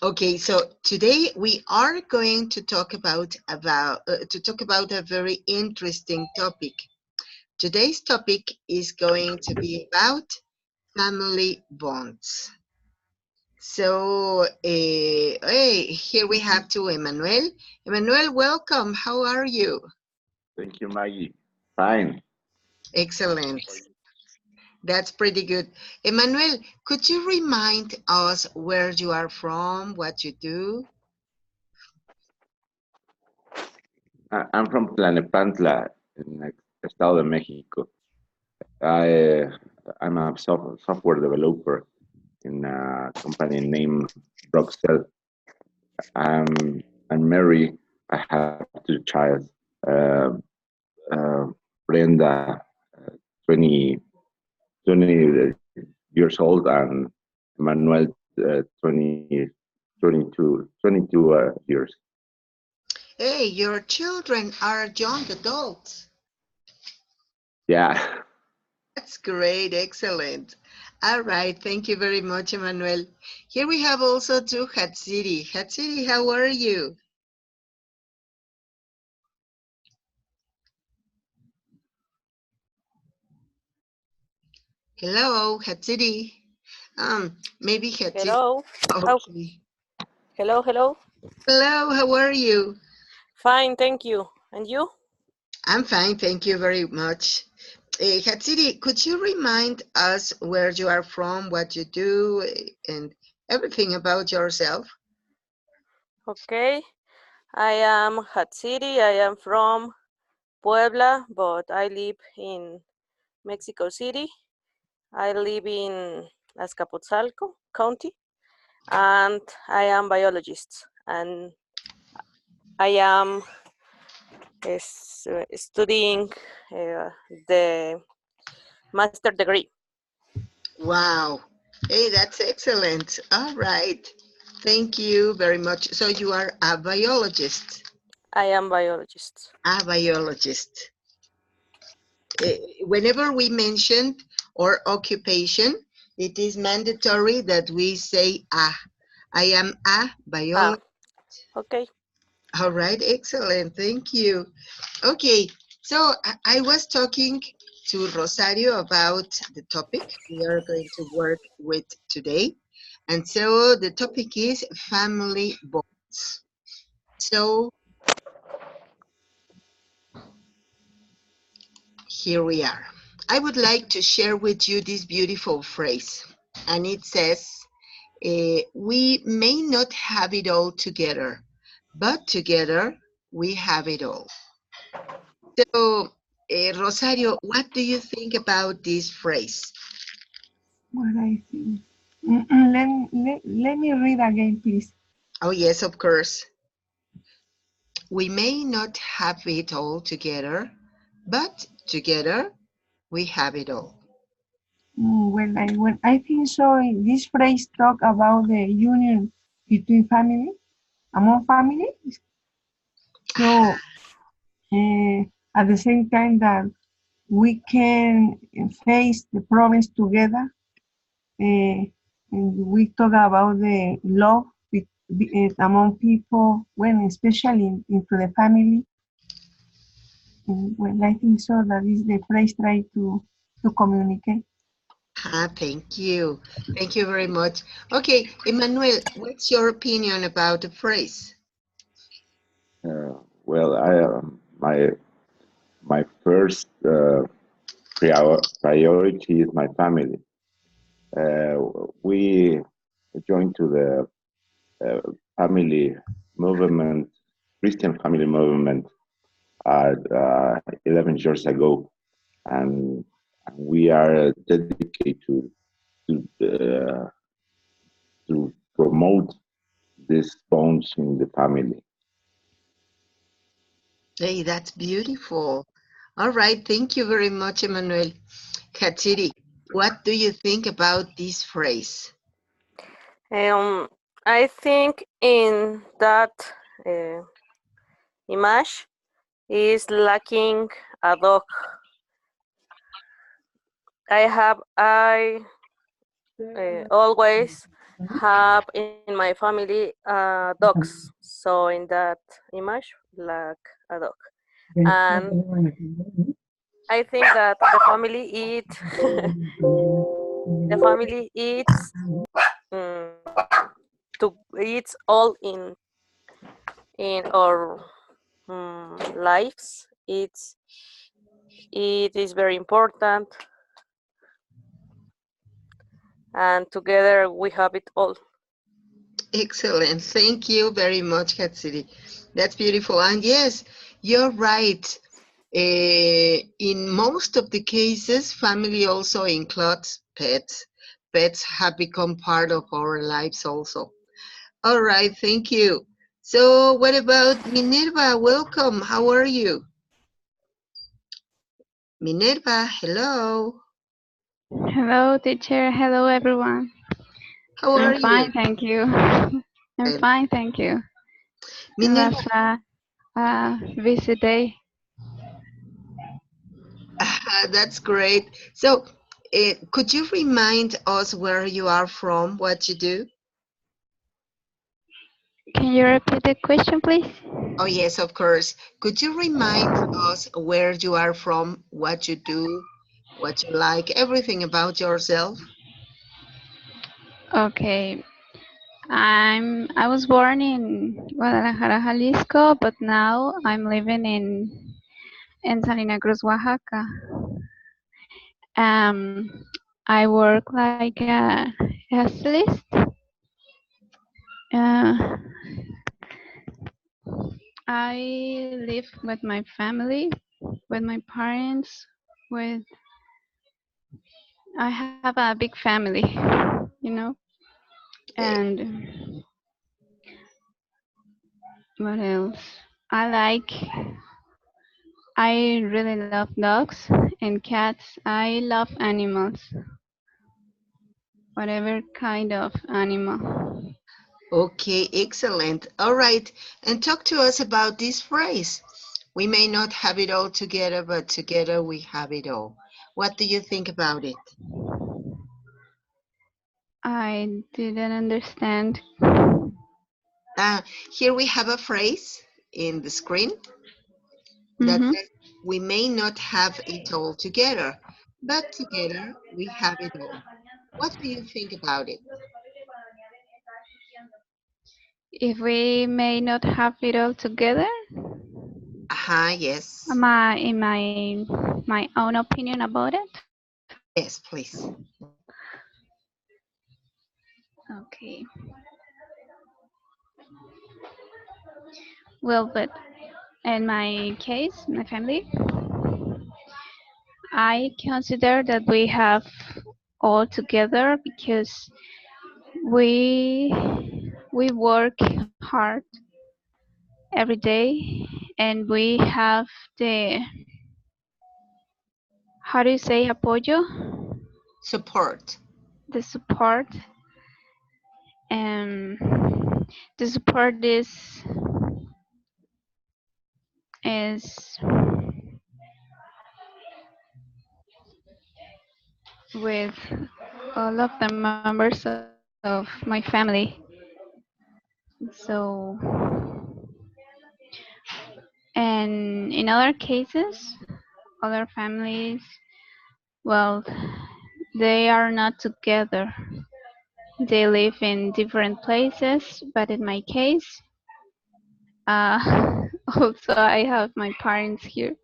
Okay, so today we are going to talk about a very interesting topic. Today's topic is going to be about family bonds. So, hey, here we have to Emmanuel. Emmanuel, welcome. How are you? Thank you, Maggie. Fine. Excellent. That's pretty good. Emmanuel, could you remind us where you are from, what you do? I'm from Tlanepantla in the Estado de Mexico. I, I'm a software developer in a company named Broxel. I'm married. I have two children. Uh, uh, Brenda, 20, 20 years old, and Manuel, 20, 22 years. Hey, your children are young adults. Yeah. That's great, excellent. All right, thank you very much, Emmanuel. Here we have also to Hatsiri. Hatsiri, how are you? Hello, Hatsiri. Maybe Hatsiri. Hello. Oh, Okay. hello. Hello, how are you? Fine, thank you. And you? I'm fine, thank you very much. Hatsiri, could you remind us where you are from, what you do, and everything about yourself? Okay. I am Hatsiri. I am from Puebla, but I live in Mexico City. I live in Azcapotzalco County, and I am biologist. And I am studying the master degree. Wow. Hey, that's excellent. All right. Thank you very much. So you are a biologist. I am biologist. A biologist. Whenever we mention our occupation, it is mandatory that we say a. I am a Ah, biologist. okay. All right, excellent. Thank you. Okay, so I was talking to Rosario about the topic we are going to work with today. And so the topic is family bonds. So here we are. I would like to share with you this beautiful phrase. And it says, we may not have it all together, but together we have it all. So, Rosario, what do you think about this phrase? What I think. Let me read again, please. Oh, yes, of course. We may not have it all together, but together we have it all. When I think so, this phrase talk about the union between family, among families. So at the same time that we can face the problems together, and we talk about the love among people, when especially into the family. Well, I think so. That is the phrase try to communicate. Thank you. Thank you very much. Okay, Emmanuel, what's your opinion about the phrase? Well, my first priority is my family. Uh, we joined to the uh, family movement, Christian family movement, 11 years ago, and we are dedicated uh, to promote these bonds in the family. Hey, that's beautiful. All right, thank you very much, Emmanuel. Katsiri, what do you think about this phrase? Um, I think in that uh, image is lacking a dog. I always have in my family dogs. So in that image, like a dog. And I think that the family eats to eats all in our lives. It is very important, and together we have it all. Excellent. Thank you very much, Hatsiri. That's beautiful. And yes, you're right. In most of the cases, family also includes pets. Pets have become part of our lives also. All right, thank you. So, what about Minerva? Welcome. How are you? Minerva, hello. Hello, teacher. Hello, everyone. How are I'm you? fine, thank you. I'm Good. fine, thank you. It was Minerva, a busy day. that's great. So, could you remind us where you are from, what you do? Can you repeat the question, please? Oh, yes, of course. Could you remind us where you are from, what you do, what you like, everything about yourself? Okay. I was born in Guadalajara, Jalisco, but now I'm living in Salina Cruz, Oaxaca. Um, I work like a stylist. Uh, I live with my family, with my parents, with I have a big family, you know, Eh, and what else? I like, I really love dogs and cats. I love animals, whatever kind of animal. Okay, excellent. All right, and talk to us about this phrase. We may not have it all together, but together we have it all. What do you think about it? I didn't understand. Here we have a phrase in the screen that Mm-hmm. says, we may not have it all together, but together we have it all. What do you think about it? If we may not have it all together, Yes. my own opinion about it. Yes, please. Okay. Well, but in my case, my family, I consider that we have all together because we we work hard every day and we have the how do you say apoyo, Support. the support, and the support is with all of the members of my family. So, and in other cases, other families, well, they are not together. They live in different places, but in my case, also I have my parents here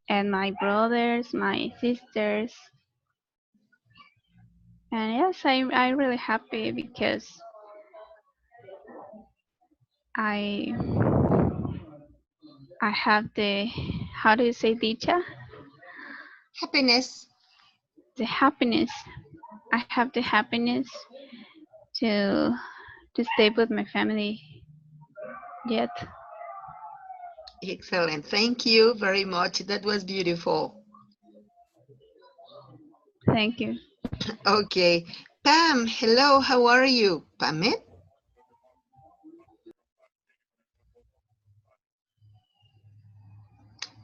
and my brothers, my sisters, and yes, I really happy because I I have the how do you say dicha, Happiness. the happiness. I have the happiness to to stay with my family yet. Excellent. Thank you very much. That was beautiful. Thank you. Okay. Pam, hello. How are you? Pam?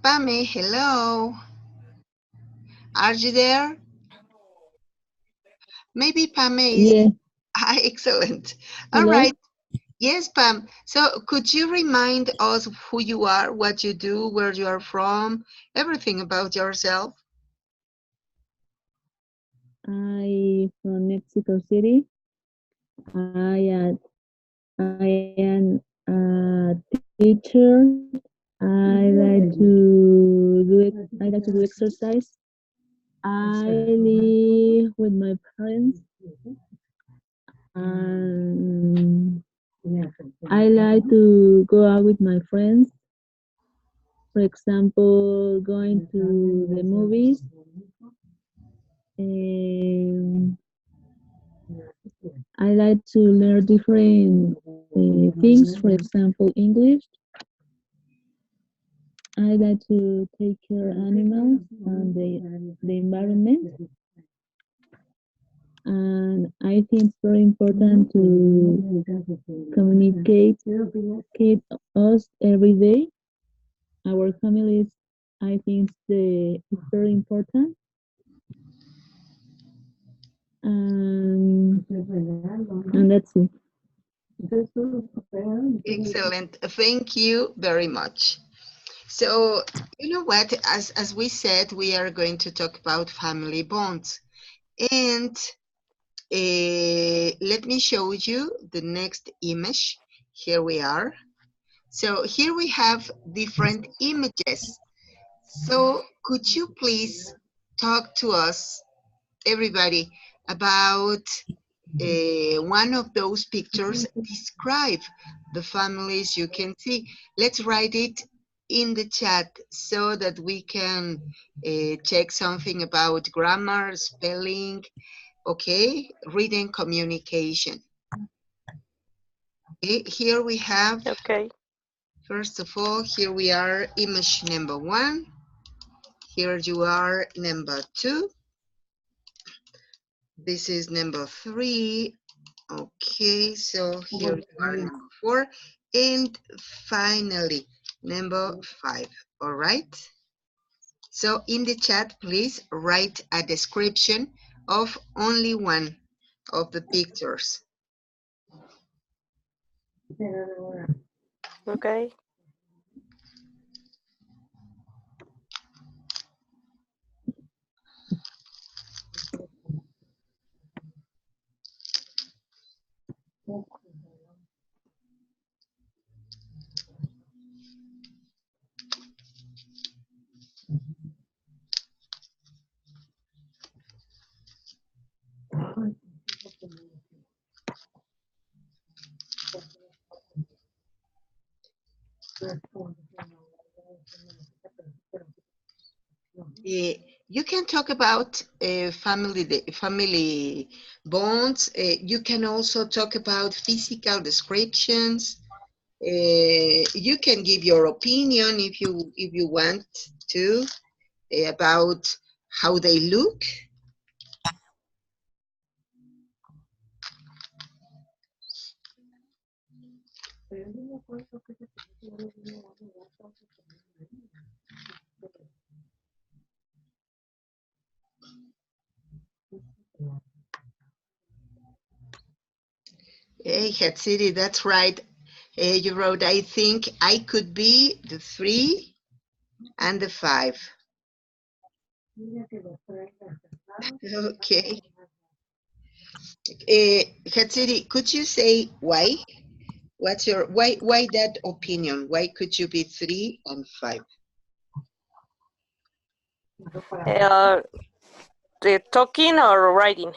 Pame, hello. Are you there? Maybe Pame is Yeah. Ah, excellent. All Hello. right. Yes, Pam. So could you remind us who you are, what you do, where you are from, everything about yourself? I from Mexico City. I am a teacher. I like to do exercise. I live with my parents, and I like to go out with my friends. For example, going to the movies. And I like to learn different things. For example, English. I like to take care of animals and the environment. And I think it's very important to communicate us every day. Our families, I think it's very important. And that's it. Excellent. Thank you very much. So, you know what? As we said, we are going to talk about family bonds. And let me show you the next image. Here we are. So here we have different images. So could you please talk to us, everybody, about one of those pictures? Describe the families you can see. Let's write it in the chat so that we can check something about grammar, spelling, okay, reading communication. Okay, here we have, Okay. first of all, here we are, image number 1. Here you are, number 2. This is number 3. Okay, so here you are, number 4. And finally, number 5. All right. So in the chat, please write a description of only one of the pictures. Okay. Uh, you can talk about family bonds. You can also talk about physical descriptions. You can give your opinion if you want to about how they look. Hey, Head City, that's right. You wrote, I think I could be the 3 and the 5. Okay. Head City, could you say why? What's your why that opinion? Why could you be 3 and 5? Uh, the talking or writing?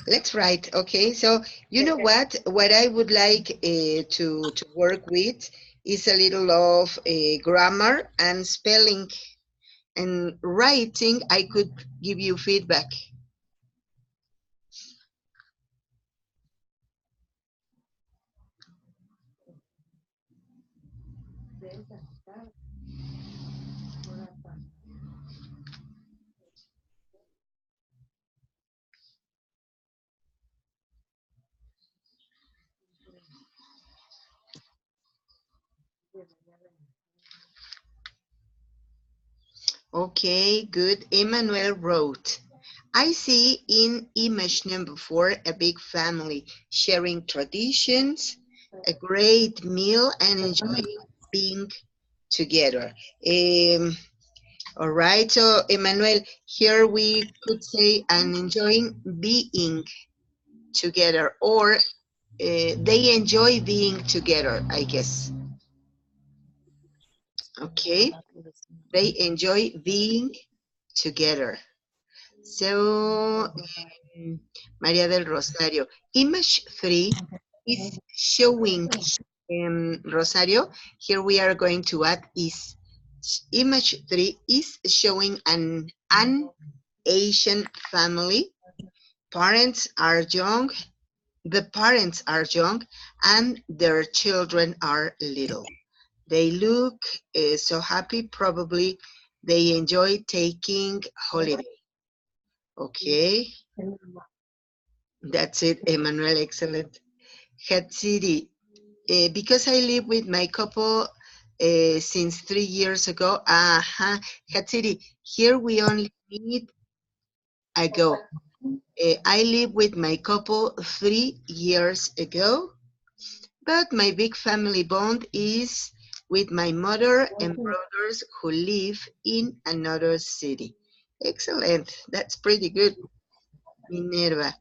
Let's write. Okay, so you know what I would like to work with is a little of grammar and spelling, and writing. I could give you feedback. Okay, good. Emmanuel wrote, I see in image number 4 a big family sharing traditions, a great meal, and enjoying being together. All right, so Emmanuel, here we could say and enjoying being together, or they enjoy being together, I guess. Okay, they enjoy being together. So, Maria del Rosario, image 3 is showing, Rosario, here we are going to add is, image 3 is showing an Asian family. Parents are young, the parents are young, and their children are little. They look so happy, probably they enjoy taking holiday. Okay, that's it, Emmanuel, excellent. Hatsiri, because I live with my couple since 3 years ago. Hatsiri, here we only need ago. I live with my couple 3 years ago, but my big family bond is with my mother and brothers who live in another city. Excellent. That's pretty good, Minerva.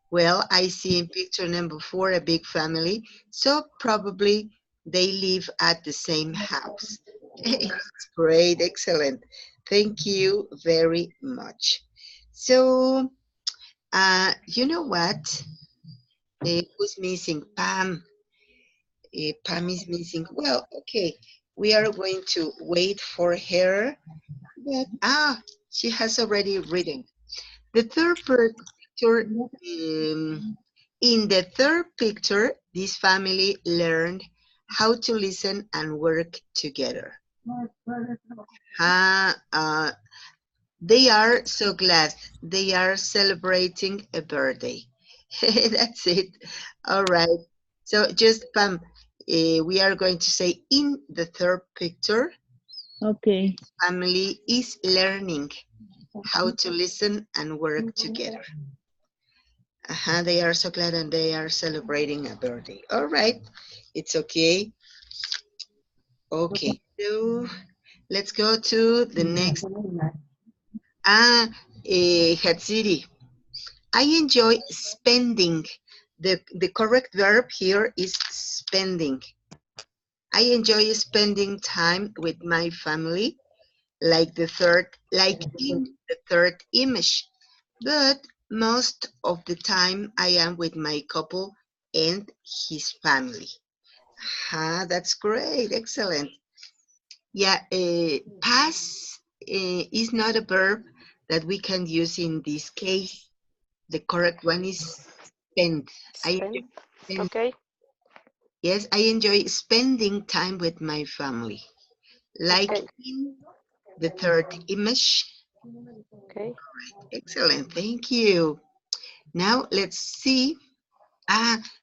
Well, I see in picture number 4 a big family, so probably they live at the same house. It's great, excellent. Thank you very much. So, you know what? Who's missing? Pam. Pam is missing. Well, okay. We are going to wait for her. But, she has already written. The third picture, in the third picture, this family learned how to listen and work together. Uh, uh, they are so glad. They are celebrating a birthday. That's it. All right. So just Pam, we are going to say in the third picture, Okay. family is learning how to listen and work together. They are so glad and they are celebrating a birthday. All right. It's okay. Okay. So let's go to the next. Hatsiri. I enjoy spending. The correct verb here is spending. I enjoy spending time with my family, like in the third image. But most of the time I am with my couple and his family. That's great, excellent. Yeah, pass is not a verb that we can use in this case. The correct one is spend. I enjoy Spend. spend. Okay. Yes, I enjoy spending time with my family. Like Okay. in the third image. Okay. Excellent, thank you. Now let's see.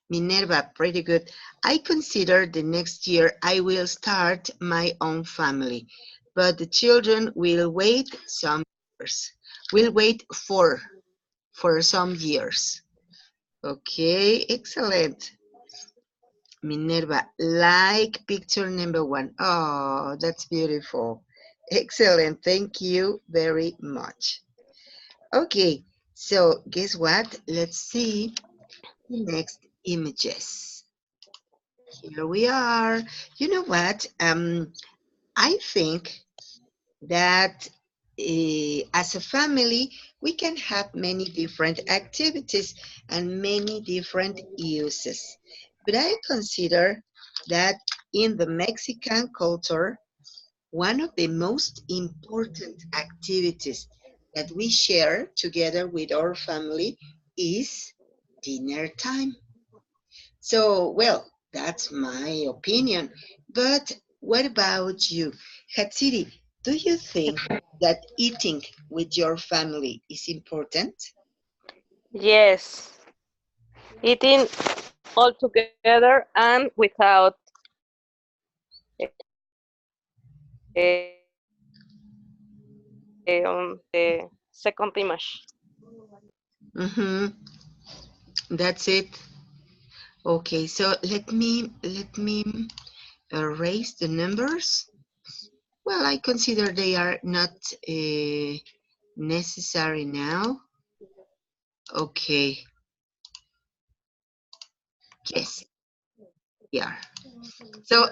Minerva, pretty good. I consider the next year I will start my own family, but the children will wait some years. Will wait for some years. Okay, excellent. Minerva, like picture number 1. Oh, that's beautiful. Excellent. Thank you very much. Okay, so guess what? Let's see the next images. Here we are. You know what? I think that as a family, we can have many different activities and many different uses. But I consider that in the Mexican culture, one of the most important activities that we share together with our family is dinner time. So, well, that's my opinion. But what about you? Hatsiri, do you think that eating with your family is important? Yes. Eating all together and without the second image. Mm-hmm. That's it. Okay, so let me erase the numbers. Well, I consider they are not necessary now. Okay, yes, they are. So,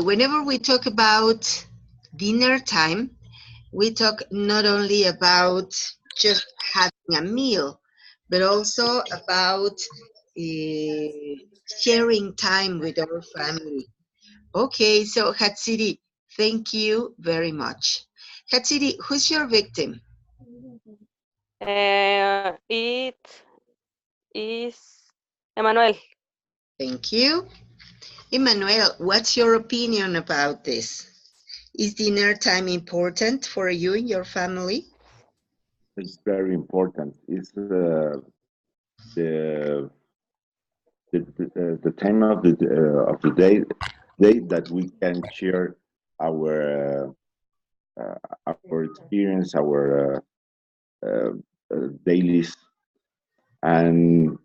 whenever we talk about dinner time, we talk not only about just having a meal, but also about sharing time with our family. Okay, so Hatsiri, thank you very much. Hatsiri, who's your victim? It is Emmanuel. Thank you. Emmanuel, what's your opinion about this? Is dinner time important for you and your family? It's very important. It's the the time of the day that we can share our our experience, our dailies, and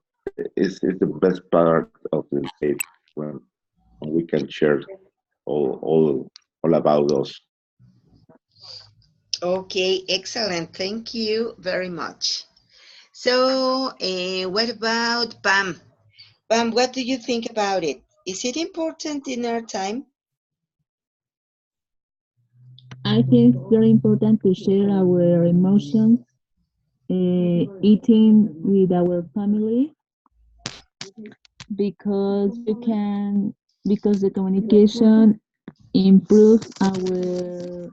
it's the best part of the day when we can share all about us. Okay, excellent. Thank you very much. So, what about Pam? Pam, what do you think about it? Is it important dinner time? I think it's very important to share our emotions, eating with our family because you can because the communication improves our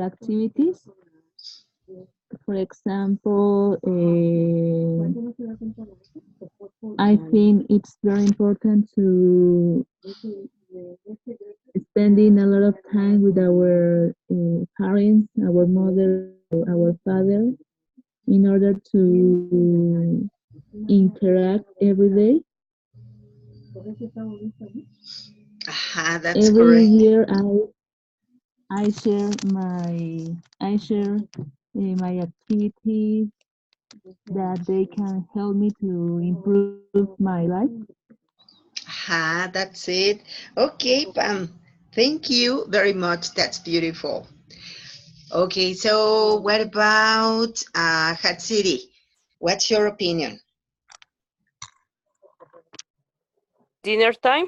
activities. For example, I think it's very important to spending a lot of time with our parents, our mother, our father, in order to interact every day. Aha, that's Every correct. year, I share my activities that they can help me to improve my life. Aha, that's it. Okay, Pam. Thank you very much. That's beautiful. Okay, so what about Hatsiri? What's your opinion? Dinner time.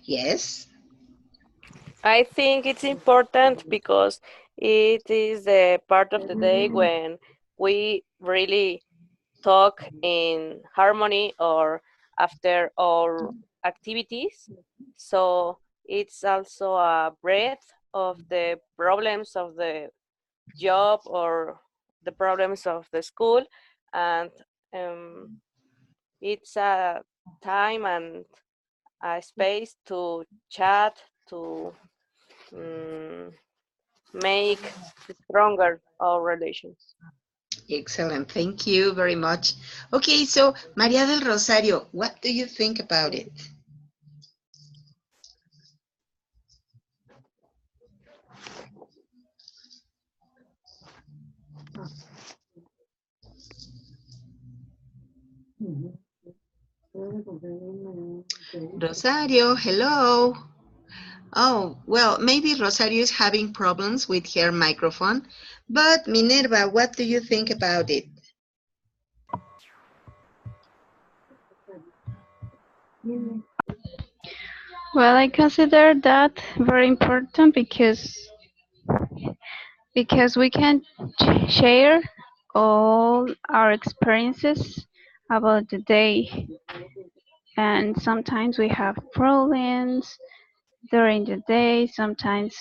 Yes. I think it's important because it is the part of the day when we really talk in harmony or after our activities. So it's also a breath of the problems of the job or the problems of the school, and um, it's a time and a space to chat, to um, make stronger our relations. Excellent. Thank you very much. Okay, so Maria del Rosario, what do you think about it? Rosario, hello. Oh, well, maybe Rosario is having problems with her microphone, but Minerva, what do you think about it? Well, I consider that very important because we can share all our experiences about the day, and sometimes we have problems during the day, sometimes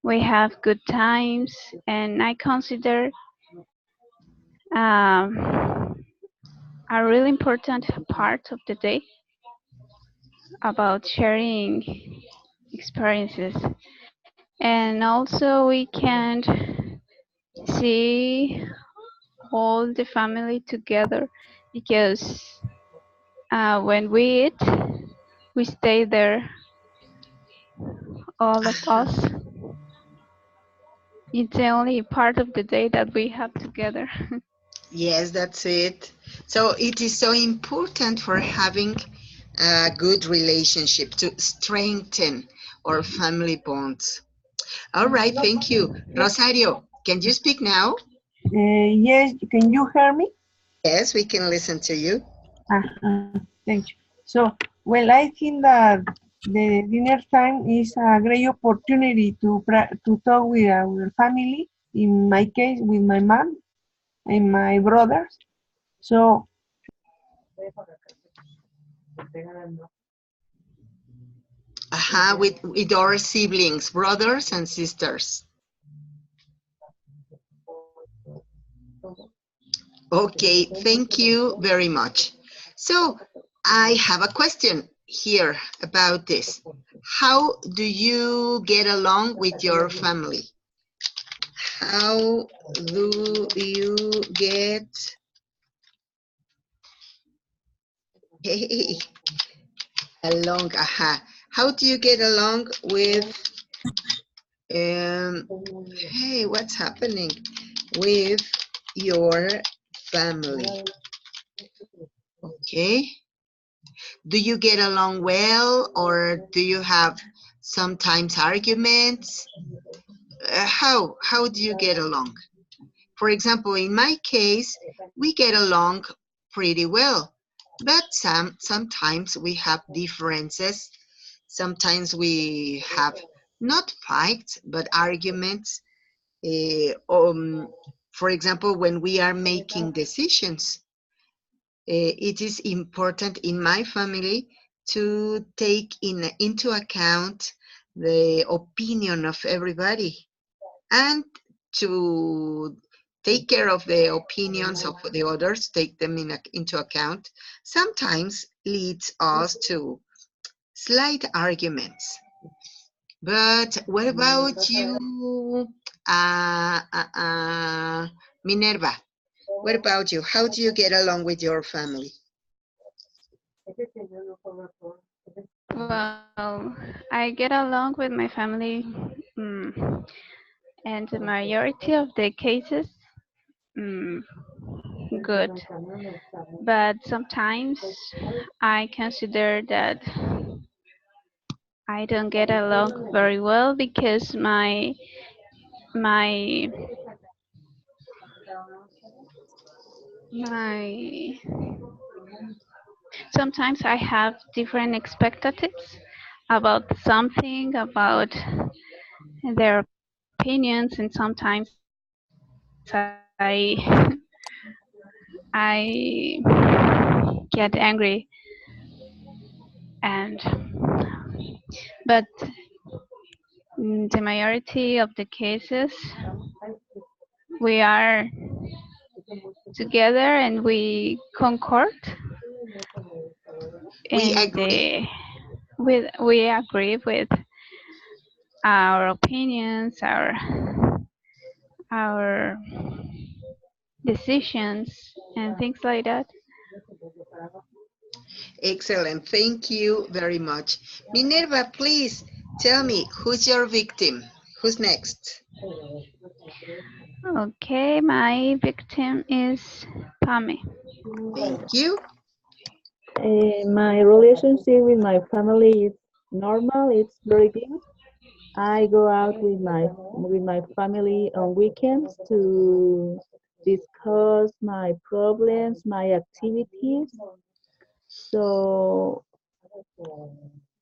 we have good times, and I consider a really important part of the day about sharing experiences. And also we can see all the family together because when we eat, we stay there all of us. It's the only part of the day that we have together. Yes, that's it. So it is so important for having a good relationship to strengthen our family bonds. All right, thank you. Rosario, can you speak now? Yes, can you hear me? Yes, we can listen to you. Thank you. So, well, I think that the dinner time is a great opportunity to talk with our family. In my case, with my mom and my brothers. So, With our siblings, brothers and sisters. Okay, thank you very much. So I have a question here about this. How do you get along with your family? How do you get hey, along? How do you get along with hey, what's happening with your family? Okay. Do you get along well or do you have sometimes arguments? How do you get along? For example, in my case, we get along pretty well, but sometimes we have differences. Sometimes we have not fights, but arguments. For example, when we are making decisions, it is important in my family to take into account the opinion of everybody and to take care of the opinions of the others, take them into account, sometimes leads us to slight arguments. But what about you, uh, uh, uh, Minerva? What about you? How do you get along with your family? Well, I get along with my family, mm, and the majority of the cases, mm, good. But sometimes I consider that I don't get along very well because my my sometimes I have different expectations about something, about their opinions, and sometimes I get angry, and but the majority of the cases we are together and we concord We and agree. we agree with our opinions, our decisions and things like that. Excellent. Thank you very much. Minerva, please tell me who's your victim? Who's next? Okay, my victim is Pame. Thank you. My relationship with my family is normal. It's very good. I go out with my family on weekends to discuss my problems, my activities. So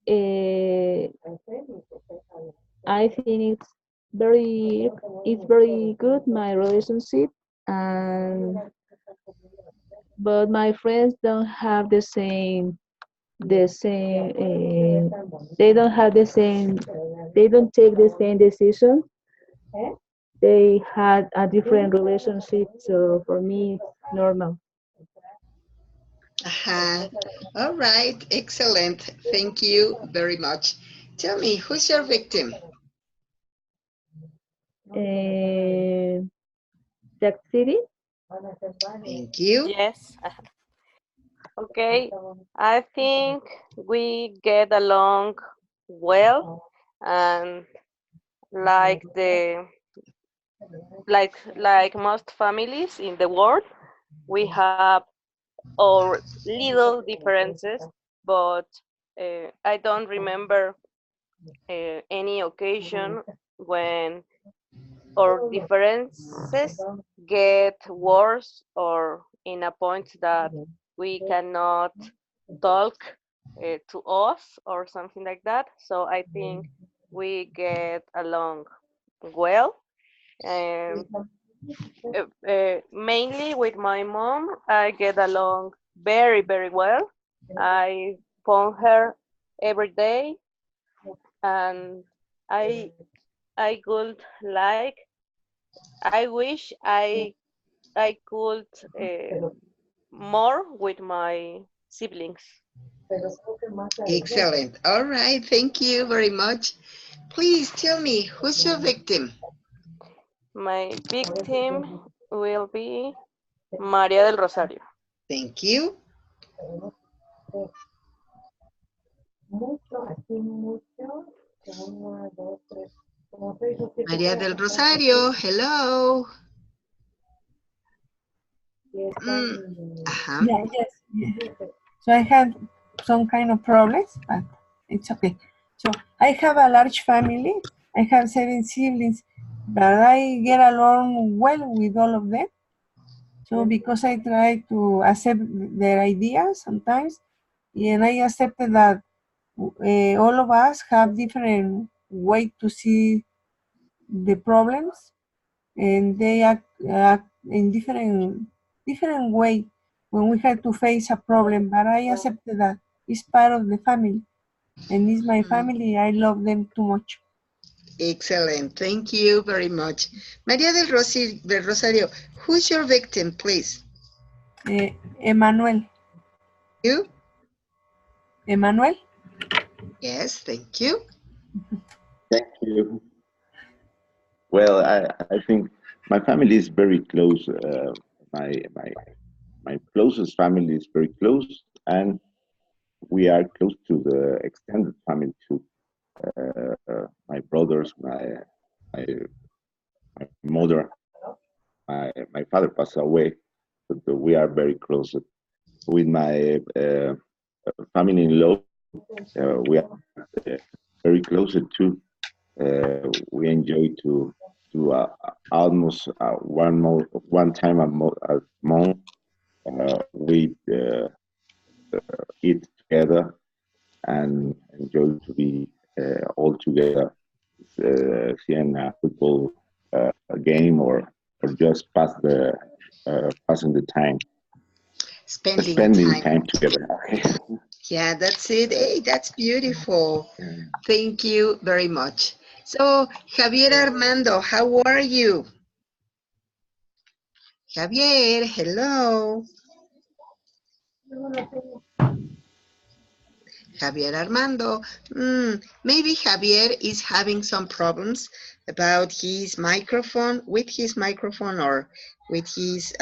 uh, I think it's very good my relationship, and but my friends don't have they don't have the same they don't take the same decision. They had a different relationship, so for me it's normal. Uh-huh. All right. Excellent. Thank you very much. Tell me, who's your victim? Uh, Tech City. Thank you. Yes. Okay. I think we get along well. and like the like most families in the world, we have our little differences, but I don't remember any occasion when our differences get worse or in a point that we cannot talk to us or something like that. So I think we get along well. Um, Mainly with my mom, I get along very, very well. I phone her every day, and I I could like I wish I could more with my siblings. Excellent. All right. Thank you very much. Please tell me, who's your victim? My victim will be María del Rosario. Thank you. María del Rosario, hello. Mm, uh-huh. Yeah, yes, yes. So I had some kind of problems, but it's okay. So I have a large family. I have 7 siblings, but I get along well with all of them. So because I try to accept their ideas sometimes, and I accepted that all of us have different way to see the problems, and they act in different way when we have to face a problem. But I accepted that it's part of the family, and it's my Mm, family. I love them too much. excellent. Thank you very much. María del Rosario, who's your victim, please? Emmanuel. You? Emmanuel. Yes, thank you. Thank you. Well, I think my family is very close. My closest family is very close, and we are close to the extended family too. My brothers, my my mother, my father passed away, but we are very close with my family-in-law. We are very close too. We enjoy to do almost one time a month. We eat together and enjoy to be all together, seeing a football game or just passing the time, Spending spending time. time together. Yeah, that's it. Hey, that's beautiful. Thank you very much. So, Javier Armando, how are you? Javier, hello. Javier Armando. Maybe Javier is having some problems about his microphone, with his microphone or with his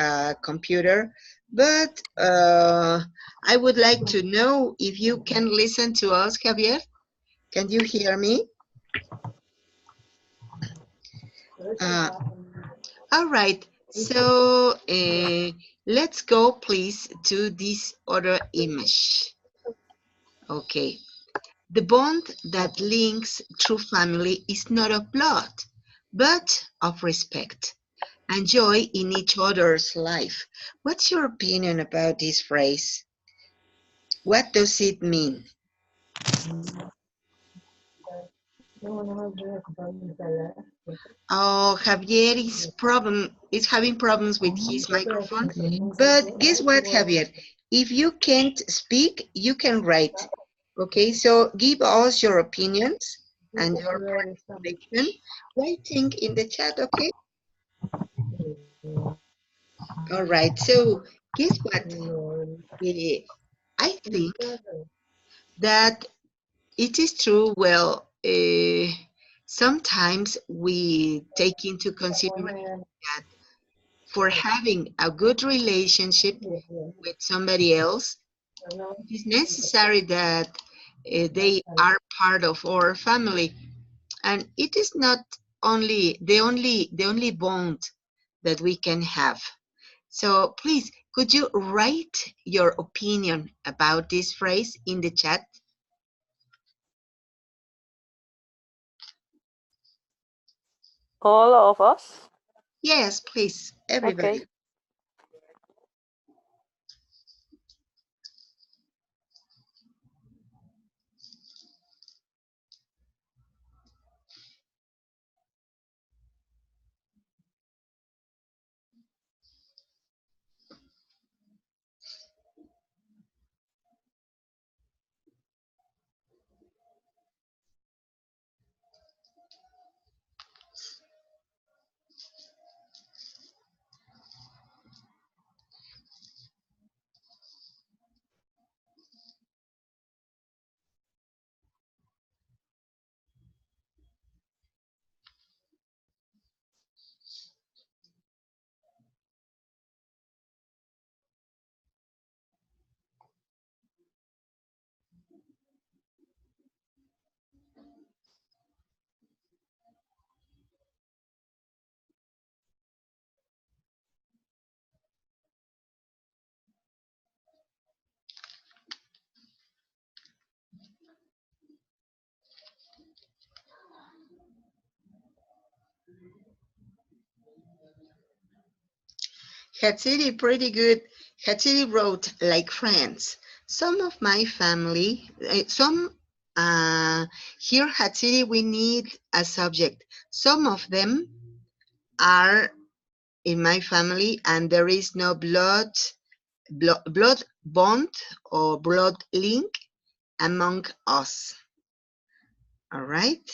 computer. But I would like to know if you can listen to us, Javier. Can you hear me? Uh, all right. So let's go, please, to this other image. Okay. The bond that links true family is not of blood, but of respect and joy in each other's life. What's your opinion about this phrase? What does it mean? Oh, Javier is having problems with his microphone. But guess what, Javier? If you can't speak, you can write. Okay, so give us your opinions and your participation. Writing in the chat, okay? All right, so guess what? I think that it is true. Well, sometimes we take into consideration that for having a good relationship with somebody else, it is necessary that they are part of our family. And it is not only bond that we can have. So please, could you write your opinion about this phrase in the chat? All of us? Yes, please, everybody. Okay. Hatsiri, pretty good. Hatsiri wrote, like friends. Some of my family, here, Hatsiri, we need a subject. Some of them are in my family, and there is no blood bond or blood link among us. All right?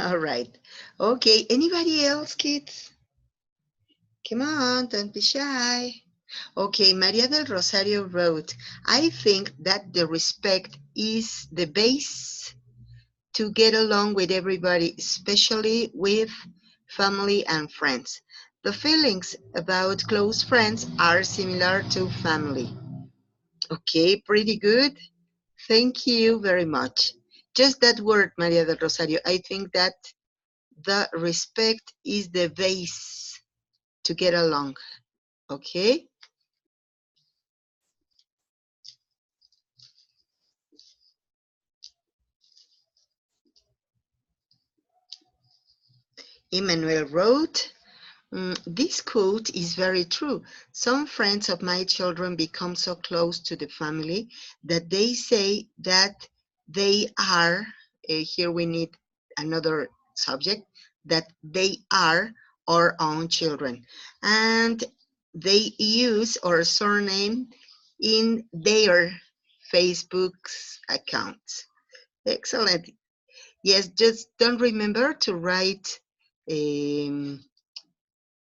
All right. Okay, anybody else, kids? Come on, don't be shy. Okay, Maria del Rosario wrote, I think that the respect is the base to get along with everybody, especially with family and friends. The feelings about close friends are similar to family. Okay, pretty good. Thank you very much. Just that word, Maria del Rosario. I think that the respect is the base to get along. Okay? Emmanuel wrote, this quote is very true. Some friends of my children become so close to the family that they say that they are, here we need another subject, that they are our own children. And they use our surname in their Facebook's accounts. Excellent. Yes, just don't remember um,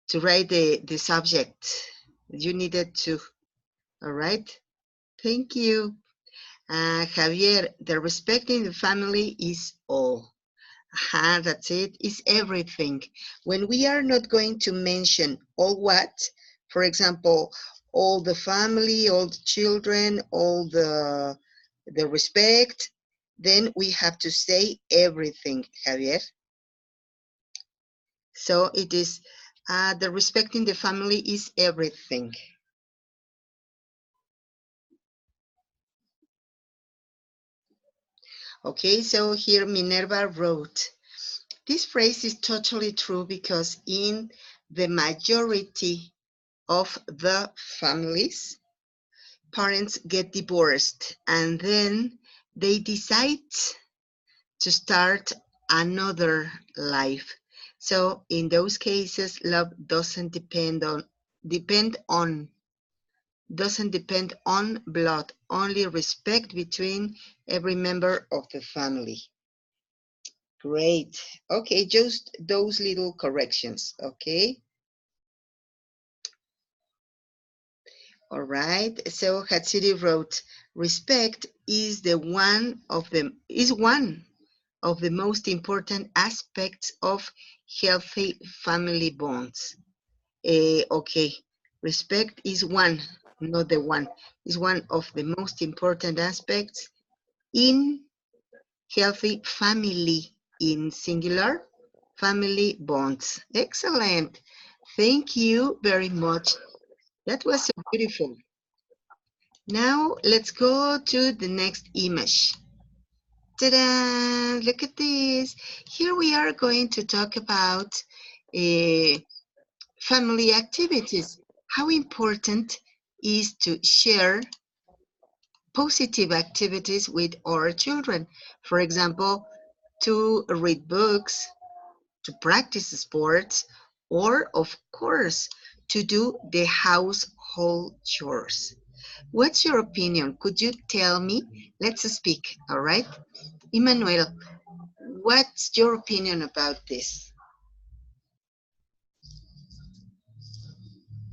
to write the subject. You needed to. All right. Thank you. Javier, the respect in the family is all. That's it. It's everything. When we are not going to mention all what, for example, all the family, all the children, all the respect, then we have to say everything, Javier. So it is the respect in the family is everything. Okay, so here Minerva wrote, this phrase is totally true because in the majority of the families, parents get divorced and then they decide to start another life. So in those cases, love doesn't depend on doesn't depend on blood, only respect between every member of the family. Great. Okay, just those little corrections, okay? All right. So Hatsiri wrote, respect is one of the most important aspects of healthy family bonds. Okay, respect is one, not the one. Is one of the most important aspects in healthy family, in singular, family bonds. Excellent. Thank you very much. That was so beautiful. Now let's go to the next image. Ta-da! Look at this. Here we are going to talk about family activities. How important is to share positive activities with our children. For example, to read books, to practice sports, or of course, to do the household chores. What's your opinion? Could you tell me? Let's speak, all right? Emmanuel, what's your opinion about this?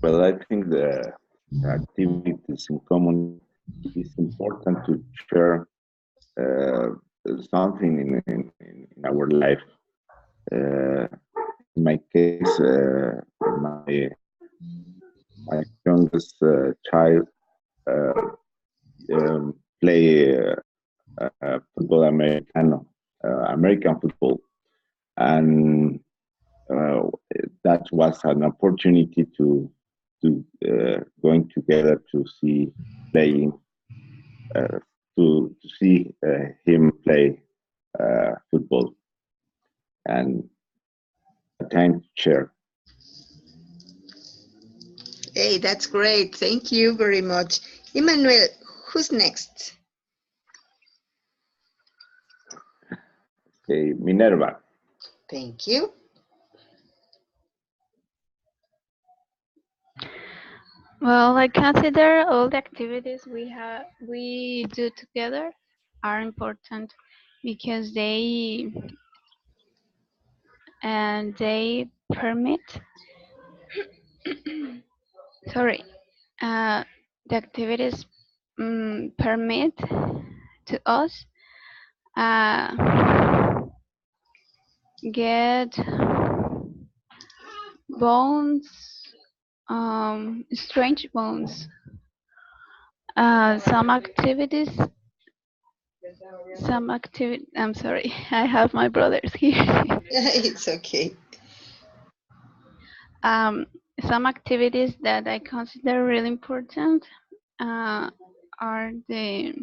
Well, I think the activities in common is important to share something in our life. In my case, my youngest child uh, play football American football, and uh, that was an opportunity to going together to see playing uh, to see him play football and a time to share. Hey, that's great. Thank you very much. Emmanuel, who's next? Okay, Minerva. Thank you. Well, I consider all the activities we do together are important because they permit sorry the activities permit to us get bonds, strange bonds. Some activities, I'm sorry, I have my brothers here. It's okay. um, some activities that I consider really important uh, are the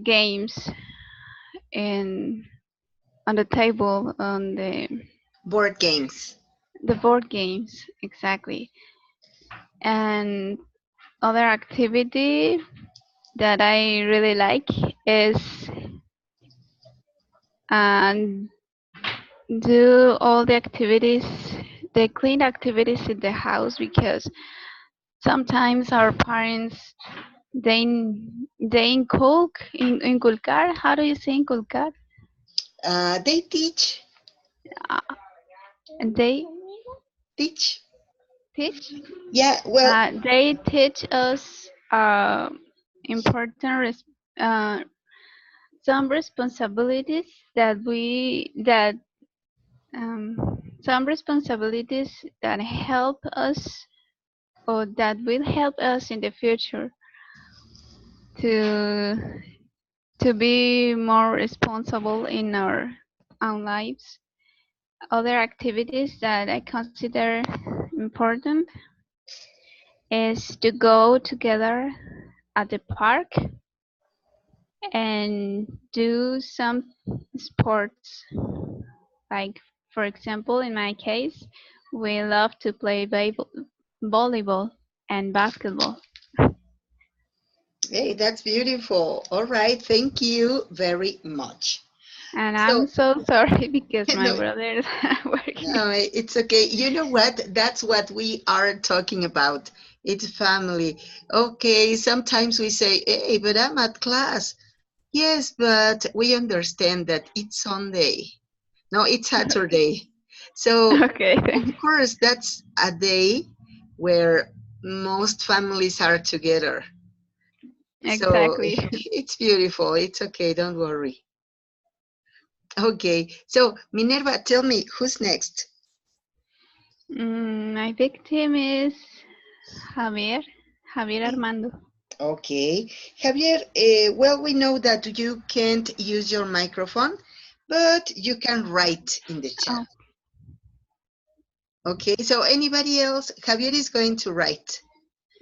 games in on the table on Board games. the board games exactly, and other activity that I really like is and do all the activities, the clean activities in the house because sometimes our parents they inculcar. How do you say inculcar? They teach. Uh, they Teach. teach. Yeah, well, They teach us important some responsibilities that um, some responsibilities that help us or that will help us in the future to to be more responsible in our own lives. Other activities that I consider important is to go together at the park and do some sports. Like, for example, in my case, we love to play volleyball and basketball. hey, that's beautiful. All right, thank you very much. And So, I'm so sorry because my no, brother is working. no, it's okay. You know what? That's what we are talking about. It's family. Okay, sometimes we say, hey, but I'm at class. Yes, but we understand that it's Sunday. No, it's Saturday. So, Okay, of then. course, that's a day where most families are together. So, Exactly. it's beautiful. It's okay. Don't worry. Okay. So, Minerva, tell me, who's next? My victim is Javier, Javier Armando. Okay. Javier, well, we know that you can't use your microphone, but you can write in the chat. Oh, Okay. So, anybody else? Javier is going to write.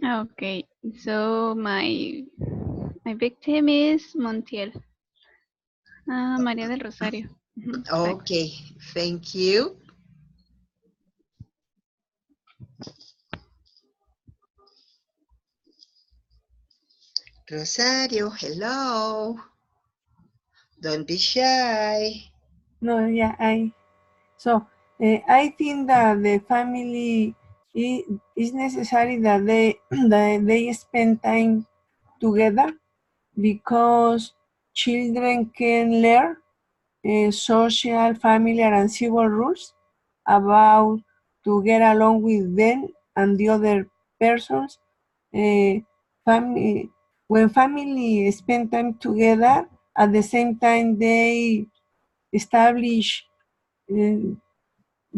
okay. So my victim is Montiel, María del Rosario. Exactly. Okay. Thank you. Rosario, hello. Don't be shy. No, yeah, I think that the family is necessary that that they spend time together because children can learn social, familiar, and civil rules about to get along with them and the other persons. Uh, family when family spend time together, at the same time they establish uh,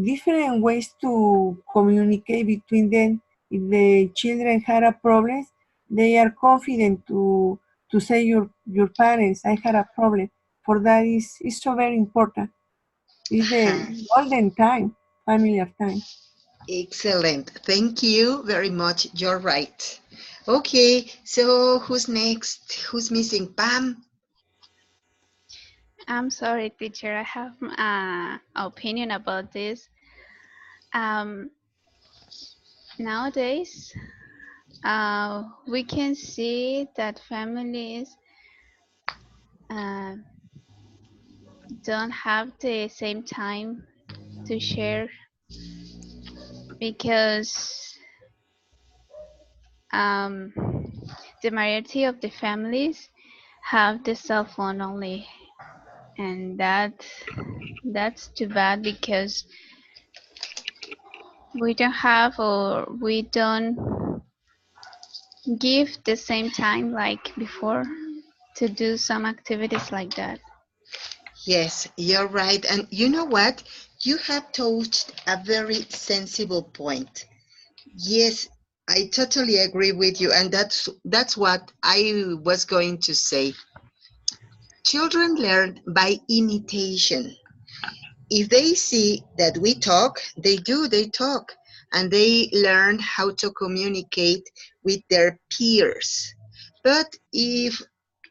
different ways to communicate between them. If the children had a problem, they are confident to say your parents, I had a problem. For that is so very important. It's the golden time, familiar time. Excellent. Thank you very much. You're right. Okay, so who's next? Who's missing? Pam? I'm sorry, teacher. I have an opinion about this. Um, Nowadays, we can see that families uh, don't have the same time to share because um, the majority of the families have the cell phone only, and that's too bad because we don't have or we don't give the same time like before to do some activities like that. Yes, you're right. And you know what? You have touched a very sensible point. Yes, I totally agree with you. And that's what I was going to say. Children learn by imitation. If they see that we talk, they talk, and they learn how to communicate with their peers. But if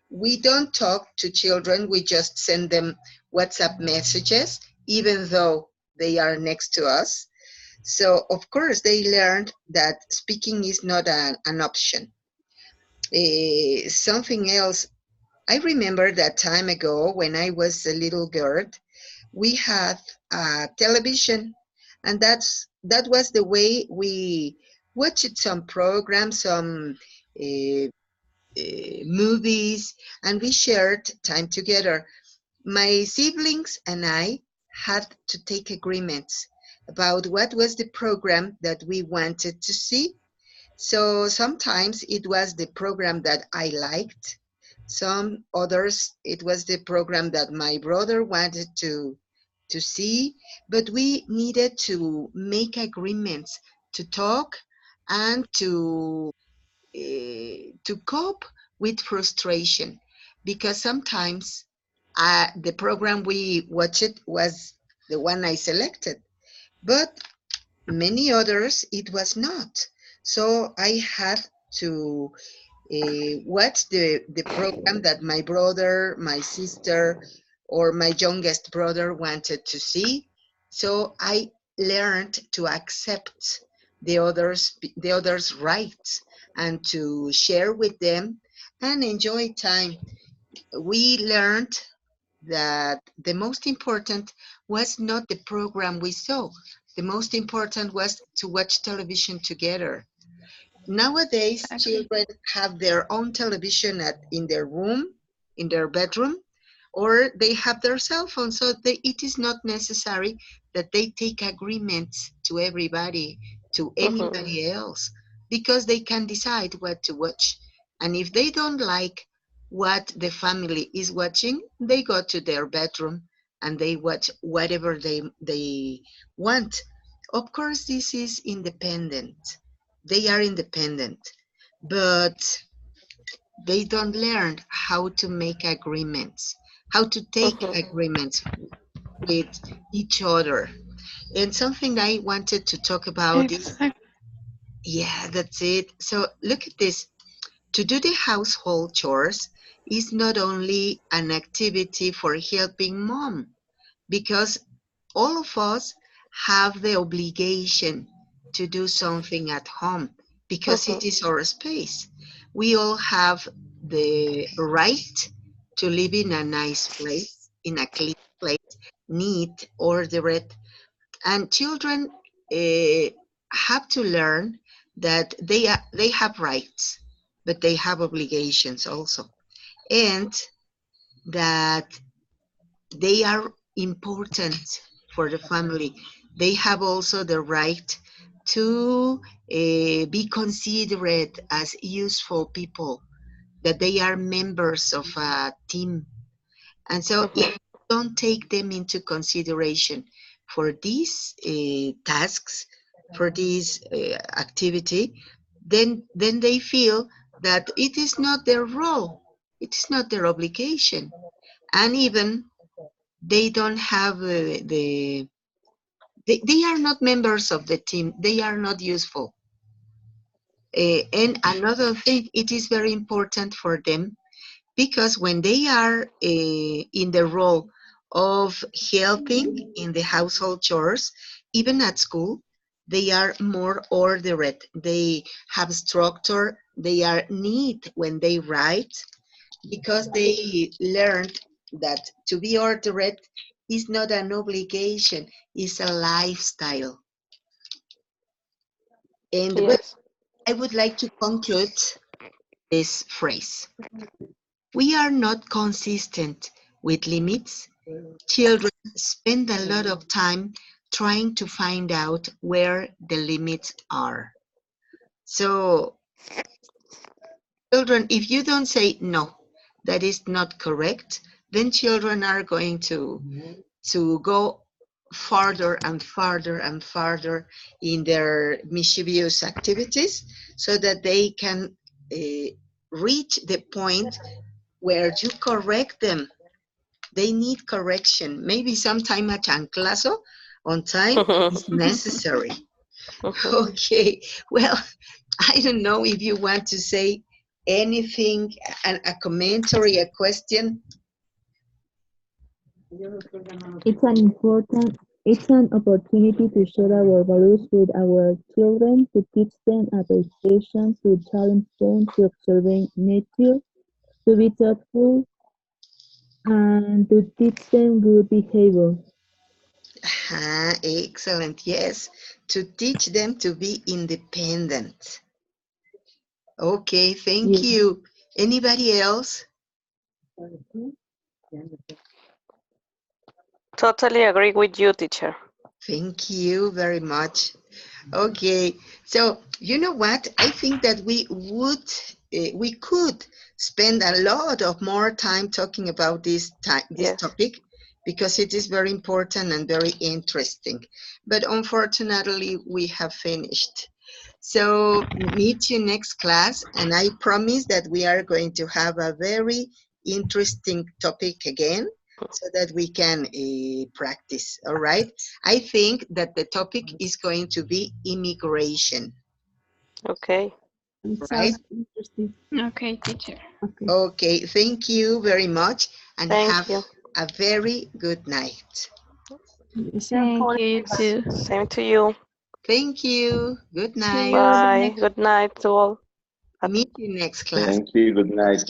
we don't talk to children, we just send them WhatsApp messages, even though they are next to us. So, of course, they learned that speaking is not an option. Something else, I remember that time ago when I was a little girl, we had television, and that was the way we watched some programs, some uh, movies, and we shared time together. My siblings and I had to take agreements about what was the program that we wanted to see. So sometimes it was the program that I liked. Some others, it was the program that my brother wanted to see, but we needed to make agreements to talk and to cope with frustration because sometimes the program we watched was the one I selected, but many others it was not. So I had to watch the program that my brother, my sister, or my youngest brother wanted to see. So I learned to accept the others' rights and to share with them and enjoy time. We learned that the most important was not the program we saw. The most important was to watch television together. Nowadays, Exactly. children have their own television in their room, in their bedroom, or they have their cell phone. So it is not necessary that they take agreements to everybody, to anybody else, because they can decide what to watch. And if they don't like what the family is watching, they go to their bedroom and they watch whatever they want. Of course, this is independent. They are independent, but they don't learn how to make agreements, how to take agreements with each other. And something I wanted to talk about is, Exactly. yeah, that's it. So look at this. To do the household chores is not only an activity for helping mom, because all of us have the obligation to do something at home because it is our space. We all have the right to live in a nice place, in a clean place, neat, ordered, and children uh, have to learn that they have rights, but they have obligations also, and that they are important for the family. They have also the right to be considered as useful people, that they are members of a team. And so if you don't take them into consideration for these tasks, for this activity, then they feel that it is not their role, it is not their obligation. And even they don't have they are not members of the team, they are not useful. And another thing, it is very important for them because when they are in the role of helping in the household chores, even at school, they are more ordered, they have structure, they are neat when they write, because they learned that to be ordered is not an obligation, it's a lifestyle. And well, Yes. I would like to conclude this phrase. We are not consistent with limits. Children spend a lot of time trying to find out where the limits are. So, children, if you don't say no, that is not correct, then children are going to go farther and farther and farther in their mischievous activities so that they can reach the point where you correct them. They need correction. Maybe sometime a chanclazo on time is necessary. Okay, well, I don't know if you want to say anything, a commentary, a question. It's an important, it's an opportunity to share our values with our children, to teach them appreciation, to challenge them to observing nature, to be thoughtful, and to teach them good behavior. Ah, excellent. Yes, to teach them to be independent. Okay, thank Yes. you. Anybody else? Totally agree with you, teacher. Thank you very much. Okay, so you know what? I think that we could spend a lot of more time talking about this Yes. topic because it is very important and very interesting. But unfortunately, we have finished. So meet you next class, and I promise that we are going to have a very interesting topic again so that we can practice. All right. I think that the topic is going to be immigration, Okay. It right? sounds interesting. Okay, teacher. Okay. Okay. Thank you very much and Thank have you. a very good night. Same Thank for you, you everybody. too. Same to you. Thank you. Good See night. you the Bye. next. Good night to all. Meet you next class. Thank you. Good night.